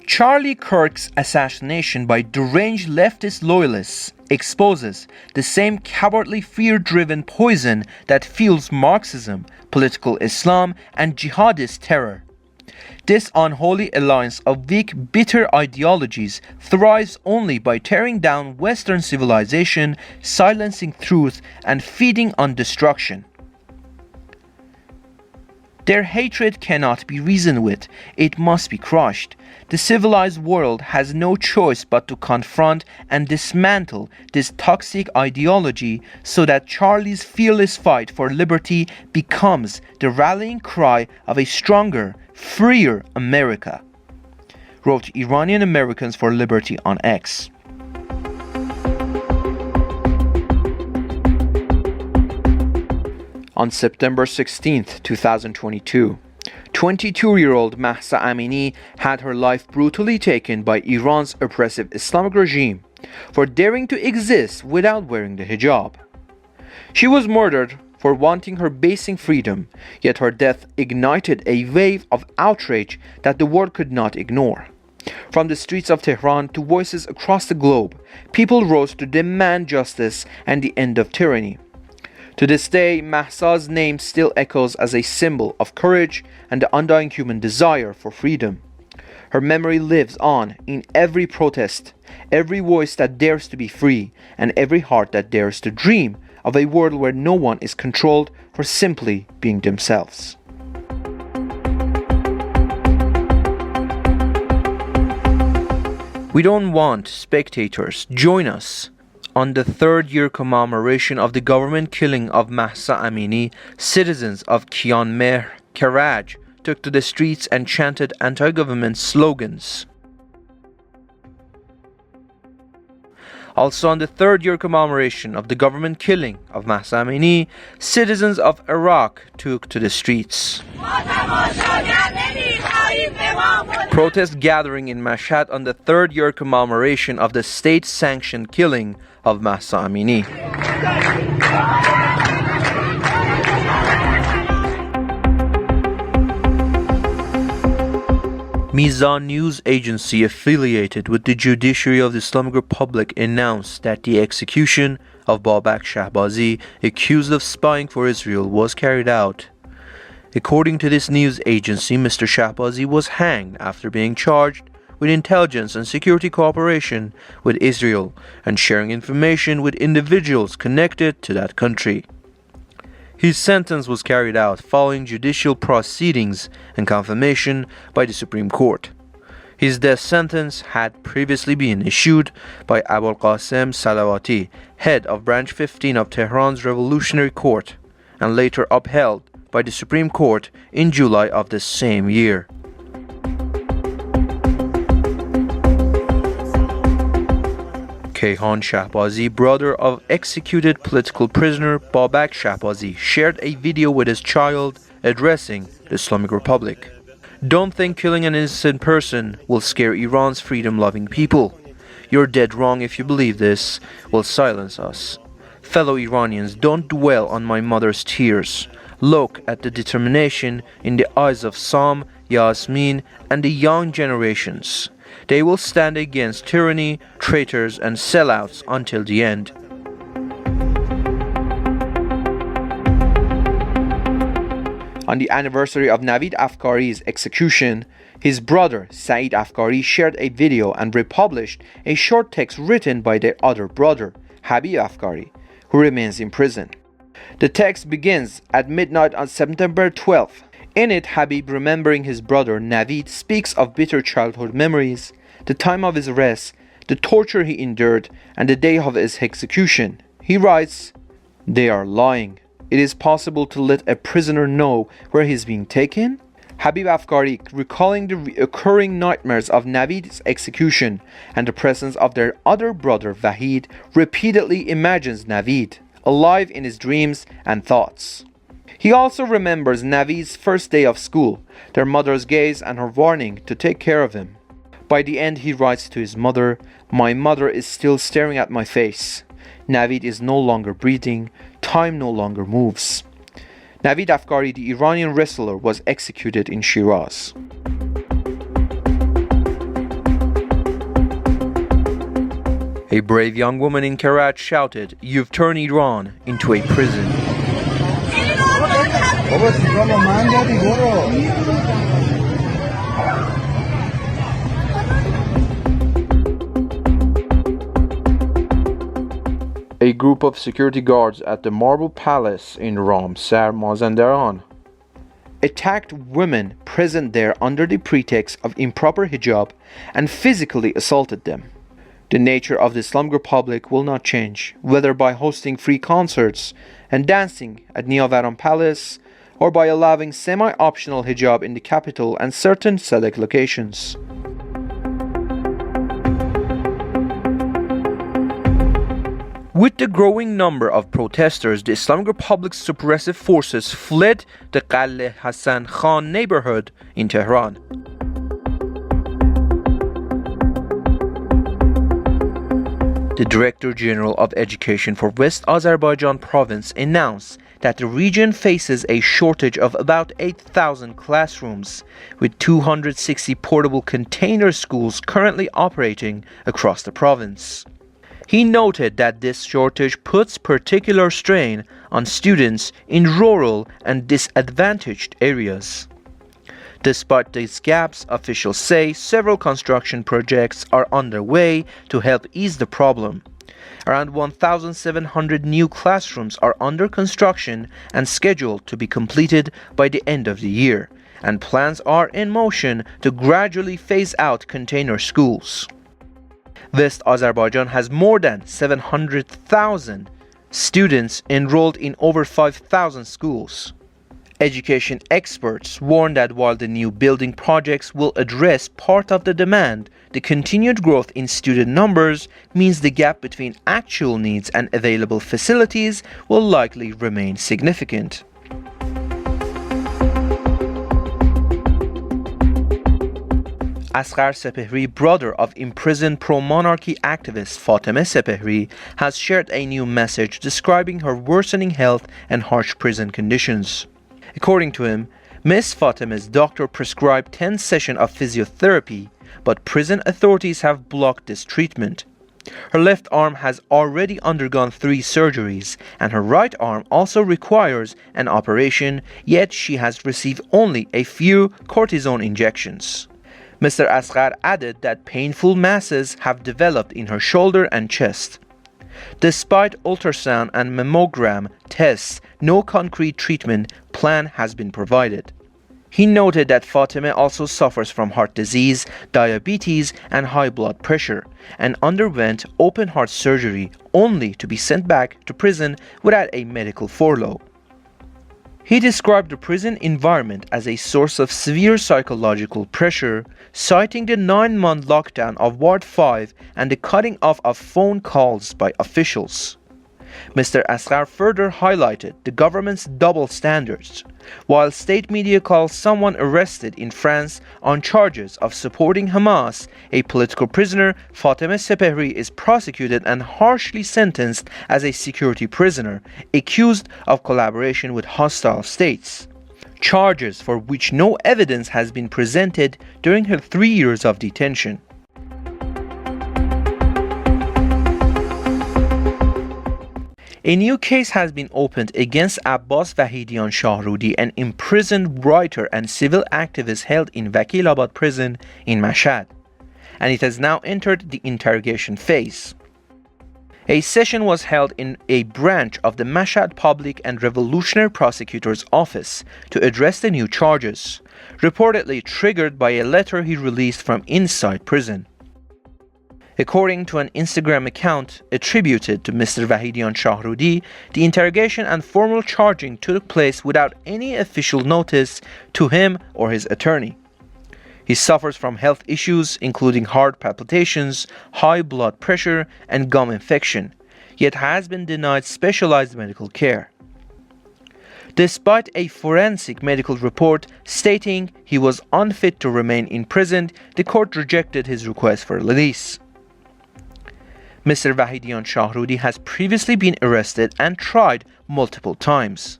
Charlie Kirk's assassination by deranged leftist loyalists exposes the same cowardly fear-driven poison that fuels Marxism, political Islam, and jihadist terror. This unholy alliance of weak, bitter ideologies thrives only by tearing down Western civilization, silencing truth, and feeding on destruction. Their hatred cannot be reasoned with, it must be crushed. The civilized world has no choice but to confront and dismantle this toxic ideology so that Charlie's fearless fight for liberty becomes the rallying cry of a stronger, freer America, wrote Iranian Americans for Liberty on X. On September 16, 2022, 22-year-old Mahsa Amini had her life brutally taken by Iran's oppressive Islamic regime for daring to exist without wearing the hijab. She was murdered for wanting her basic freedom, yet her death ignited a wave of outrage that the world could not ignore. From the streets of Tehran to voices across the globe, people rose to demand justice and the end of tyranny. To this day, Mahsa's name still echoes as a symbol of courage and the undying human desire for freedom. Her memory lives on in every protest, every voice that dares to be free, and every heart that dares to dream of a world where no one is controlled for simply being themselves. We don't want spectators. Join us. On the third-year commemoration of the government killing of Mahsa Amini, citizens of Kianmehr, Karaj, took to the streets and chanted anti-government slogans. Also on the third-year commemoration of the government killing of Mahsa Amini, citizens of Iraq took to the streets. Protest gathering in Mashhad on the third-year commemoration of the state-sanctioned killing of Mahsa Amini. Mizan news agency affiliated with the judiciary of the Islamic Republic announced that the execution of Babak Shahbazi, accused of spying for Israel, was carried out. According to this news agency, Mr. Shahbazi was hanged after being charged with intelligence and security cooperation with Israel and sharing information with individuals connected to that country. His sentence was carried out following judicial proceedings and confirmation by the Supreme Court. His death sentence had previously been issued by Abul Qasim Salawati, head of Branch 15 of Tehran's Revolutionary Court, and later upheld by the Supreme Court in July of the same year. Kayhan Shahbazi, brother of executed political prisoner Babak Shahbazi, shared a video with his child addressing the Islamic Republic. Don't think killing an innocent person will scare Iran's freedom-loving people. You're dead wrong if you believe this will silence us. Fellow Iranians, don't dwell on my mother's tears. Look at the determination in the eyes of Sam, Yasmin, and the young generations. They will stand against tyranny, traitors, and sellouts until the end. On the anniversary of Navid Afkari's execution, his brother Saeed Afkari shared a video and republished a short text written by their other brother, Habib Afkari, who remains in prison. The text begins at midnight on September 12th. In it, Habib, remembering his brother Navid, speaks of bitter childhood memories, the time of his arrest, the torture he endured, and the day of his execution. He writes, "They are lying. It is possible to let a prisoner know where he is being taken?" Habib Afkari, recalling the recurring nightmares of Navid's execution and the presence of their other brother Vahid, repeatedly imagines Navid alive in his dreams and thoughts. He also remembers Navid's first day of school, their mother's gaze and her warning to take care of him. By the end, he writes to his mother, "My mother is still staring at my face. Navid is no longer breathing. Time no longer moves." Navid Afkari, the Iranian wrestler, was executed in Shiraz. A brave young woman in Karat shouted, "You've turned Iran into a prison." A group of security guards at the Marble Palace in Ramsar, Mazandaran, attacked women present there under the pretext of improper hijab and physically assaulted them. The nature of the Islamic Republic will not change, whether by hosting free concerts and dancing at Niavaran Palace or by allowing semi-optional hijab in the capital and certain select locations. With the growing number of protesters, the Islamic Republic's suppressive forces fled the Qal'e Hassan Khan neighborhood in Tehran. The Director General of Education for West Azerbaijan Province announced that the region faces a shortage of about 8,000 classrooms, with 260 portable container schools currently operating across the province. He noted that this shortage puts particular strain on students in rural and disadvantaged areas. Despite these gaps, officials say several construction projects are underway to help ease the problem. Around 1,700 new classrooms are under construction and scheduled to be completed by the end of the year, and plans are in motion to gradually phase out container schools. West Azerbaijan has more than 700,000 students enrolled in over 5,000 schools. Education experts warn that while the new building projects will address part of the demand, the continued growth in student numbers means the gap between actual needs and available facilities will likely remain significant. Asghar Sepehri, brother of imprisoned pro-monarchy activist Fatemeh Sepehri, has shared a new message describing her worsening health and harsh prison conditions. According to him, Ms. Fatemeh's doctor prescribed 10 sessions of physiotherapy, but prison authorities have blocked this treatment. Her left arm has already undergone 3 surgeries, and her right arm also requires an operation, yet she has received only a few cortisone injections. Mr. Asghar added that painful masses have developed in her shoulder and chest. Despite ultrasound and mammogram tests, no concrete treatment plan has been provided. He noted that Fatemeh also suffers from heart disease, diabetes, and high blood pressure, and underwent open heart surgery only to be sent back to prison without a medical furlough. He described the prison environment as a source of severe psychological pressure, citing the 9-month lockdown of Ward 5 and the cutting off of phone calls by officials. Mr. Asghar further highlighted the government's double standards. While state media calls someone arrested in France on charges of supporting Hamas a political prisoner, Fatemeh Sepehri is prosecuted and harshly sentenced as a security prisoner, accused of collaboration with hostile states, charges for which no evidence has been presented during her 3 years of detention. A new case has been opened against Abbas Wahidian Shahrudi, an imprisoned writer and civil activist held in Vakilabad prison in Mashhad, and it has now entered the interrogation phase. A session was held in a branch of the Mashhad Public and Revolutionary Prosecutor's Office to address the new charges, reportedly triggered by a letter he released from inside prison. According to an Instagram account attributed to Mr. Wahidian Shahrudi, the interrogation and formal charging took place without any official notice to him or his attorney. He suffers from health issues including heart palpitations, high blood pressure, and gum infection, yet has been denied specialized medical care. Despite a forensic medical report stating he was unfit to remain in prison, the court rejected his request for release. Mr. Wahidian Shahrudi has previously been arrested and tried multiple times.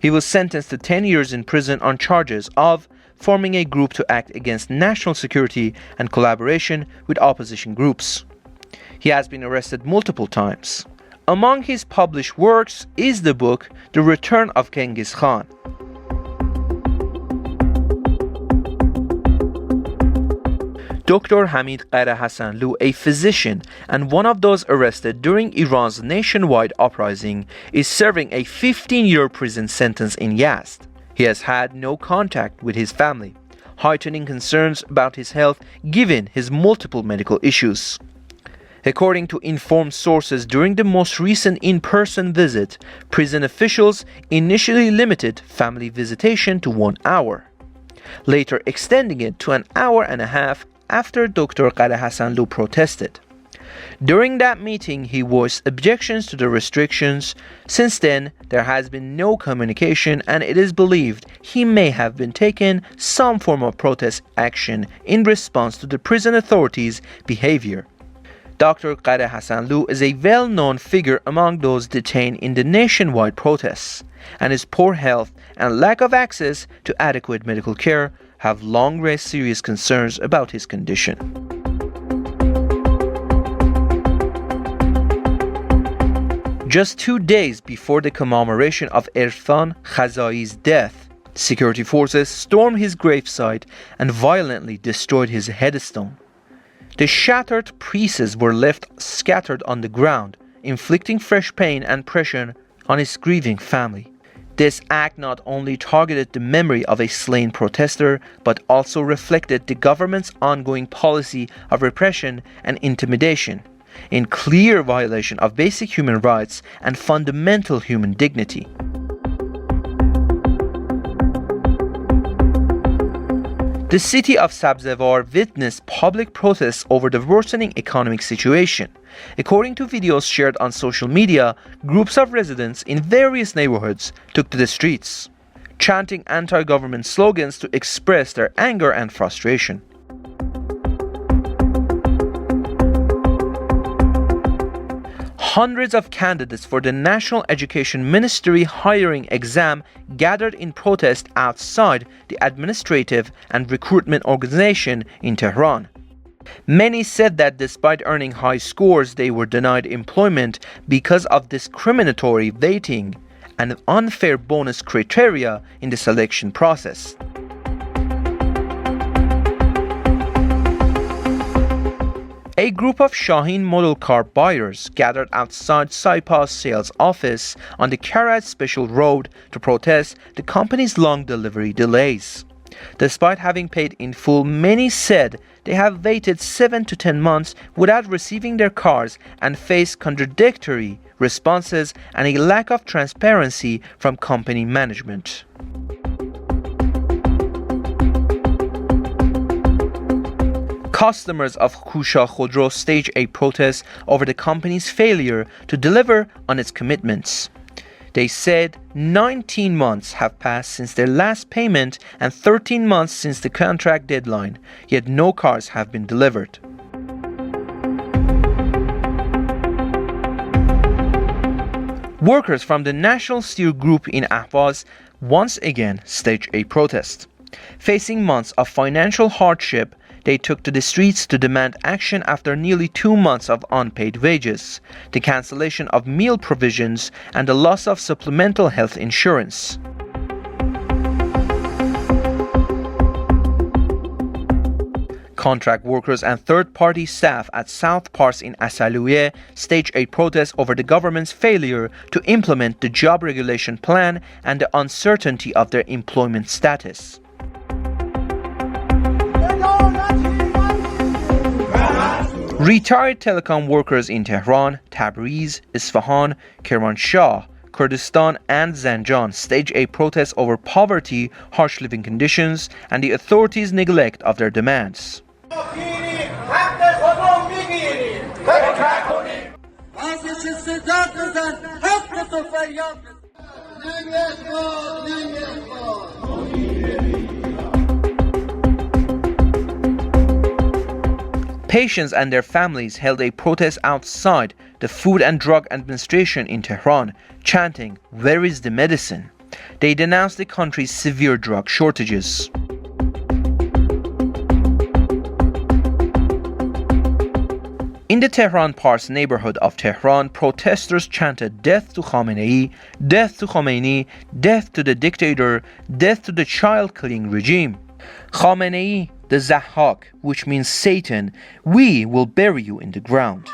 He was sentenced to 10 years in prison on charges of forming a group to act against national security and collaboration with opposition groups. He has been arrested multiple times. Among his published works is the book The Return of Genghis Khan. Dr. Hamid Qara Hassanlu, a physician and one of those arrested during Iran's nationwide uprising, is serving a 15-year prison sentence in Yazd. He has had no contact with his family, heightening concerns about his health given his multiple medical issues. According to informed sources, during the most recent in-person visit, prison officials initially limited family visitation to 1 hour, later extending it to an hour and a half after Dr. Qara Hassanlu protested. During that meeting, he voiced objections to the restrictions. Since then, there has been no communication, and it is believed he may have been taking some form of protest action in response to the prison authorities' behavior. Dr. Qara Hassanlu is a well-known figure among those detained in the nationwide protests, and his poor health and lack of access to adequate medical care have long raised serious concerns about his condition. Just 2 days before the commemoration of Irfan Khazai's death, security forces stormed his gravesite and violently destroyed his headstone. The shattered pieces were left scattered on the ground, inflicting fresh pain and pressure on his grieving family. This act not only targeted the memory of a slain protester, but also reflected the government's ongoing policy of repression and intimidation, in clear violation of basic human rights and fundamental human dignity. The city of Sabzewar witnessed public protests over the worsening economic situation. According to videos shared on social media, groups of residents in various neighborhoods took to the streets, chanting anti-government slogans to express their anger and frustration. Hundreds of candidates for the National Education Ministry hiring exam gathered in protest outside the administrative and recruitment organization in Tehran. Many said that despite earning high scores, they were denied employment because of discriminatory weighting and unfair bonus criteria in the selection process. A group of Shaheen model car buyers gathered outside Saipa's sales office on the Karaj Special Road to protest the company's long delivery delays. Despite having paid in full, many said they have waited 7 to 10 months without receiving their cars and face contradictory responses and a lack of transparency from company management. Customers of Kusha Khodro staged a protest over the company's failure to deliver on its commitments. They said 19 months have passed since their last payment and 13 months since the contract deadline, yet no cars have been delivered. Workers from the National Steel Group in Ahvaz once again staged a protest. Facing months of financial hardship, they took to the streets to demand action after nearly 2 months of unpaid wages, the cancellation of meal provisions, and the loss of supplemental health insurance. Contract workers and third-party staff at South Pars in Asaluye staged a protest over the government's failure to implement the job regulation plan and the uncertainty of their employment status. Retired telecom workers in Tehran, Tabriz, Isfahan, Kermanshah, Kurdistan and Zanjan staged a protest over poverty, harsh living conditions, and the authorities' neglect of their demands. Patients and their families held a protest outside the Food and Drug Administration in Tehran, chanting, "Where is the medicine?" They denounced the country's severe drug shortages. In the Tehran Pars neighborhood of Tehran, protesters chanted "Death to Khamenei, death to Khomeini, death to the dictator, death to the child-killing regime. Khamenei, the Zahhak, which means Satan, we will bury you in the ground."